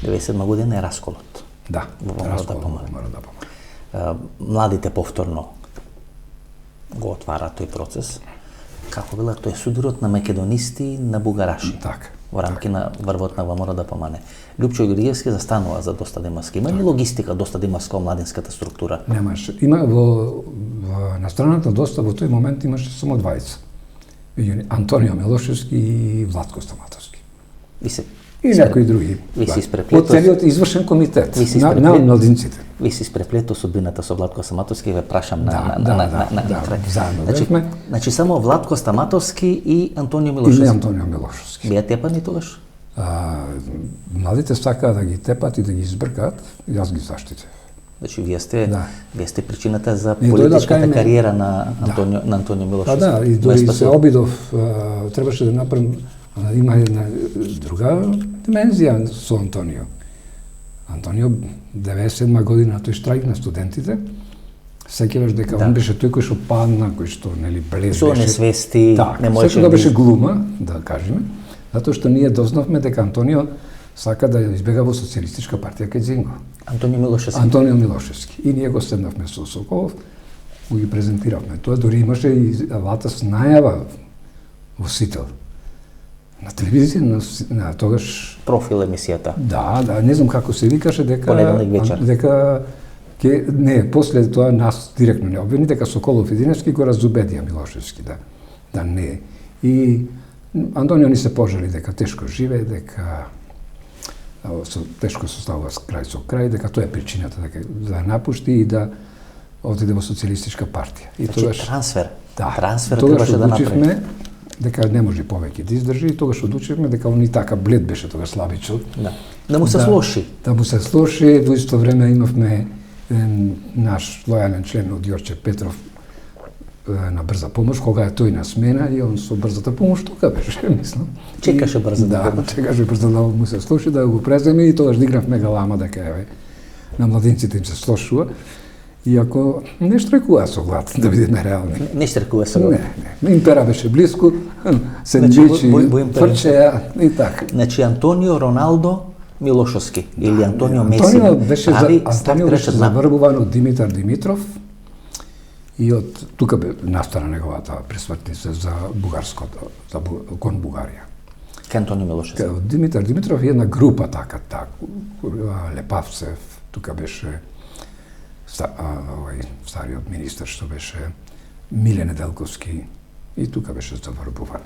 97 година е расколот. Да, расколот мора да помага. Младите повторно го отвара тој процес. Како била тој судирот на македонисти на бугараши? Така. Во рамки на врвот на мора да помане. Лјупчо Георгиевски застанува за Доста Демаска. Има ли логистика Доста Демаска во младинската структура? Немаше. Има на страната Доста во тој момент имаше само двајца. Антонио Милошевски и Владко Стаматовски. И некои други. Ви се испреплето. Од целиот извршен комитет на младинците. Ви се испреплето судбината со Владко Стаматовски, ве прашам на крај. Заедно. Значи само Владко Стаматовски и Антонио Милошевски. И Антонио Милошевски. Бија тепани тогаш? Младите сакаа да ги тепат и да ги избркаат, јас ги заштитев. Значи вие сте причината за политичката кариера на Антонио Милошевски. Да, и дори се обидов, требаше да направим, има една друга димензија со Антонио. Антонио 97 година тој штрајк на студентите, сеќаваш дека он беше тој кој што падна, кој што нели блез со несвести, не можеше да беше глума, да кажеме, затоа што ние дознавме дека Антонио сака да избега во социјалистичка партија кај Зинго. Антонио Милошевски. И ние го седнавме со Соколов, ги презентиравме. Тоа дори имаше и Ватас најава во Сител. На телевизија, на тогаш... Профил емисијата. Да, не знам како се викаше, дека... Понеделник вечер. Не, после тоа нас директно не обвини, дека Соколов и Диневски го разубедија Милошевски, да не. И Антонио ни се пожали дека тешко живее, дека тешко се става крај со крај, дека тоа е причината дека да напушти и да отиде во социјалистичка партија. И значи трансфер. Да. Трансфер требаше да направи. Дека не може повеќе да издржи и тогаш одлучивме дека он и така блед беше тогаш слабичок. Да му се слоши. Да му се слоши, во исто време имавме наш лојален член од Јорче Петров на брза помош, кога е тој на смена и он со брзата помош тука беше, мислам. Чекаше брзата помош. Да, чекаше брза да му се слуши, да го преземе и тогаш дигравме галама дека еве на младинците им се слушува. Иако не штрекува со глад, да бидеме реални. Не штрекува со глад. Не. Импера беше близко, сендвичи, фрчеја и така. Значи Антонио Роналдо Милошевски или Антонио Меси. Антонио беше заврбуван од Димитар Димитров и од тука настана неговата пресвртница за бугарското, кон Бугарија. Ке Антонио Милошевски. Од Димитар Димитров и една група така, Лепавцев, тука беше стариот министер што беше Миле Неделковски и тука беше заврбуван.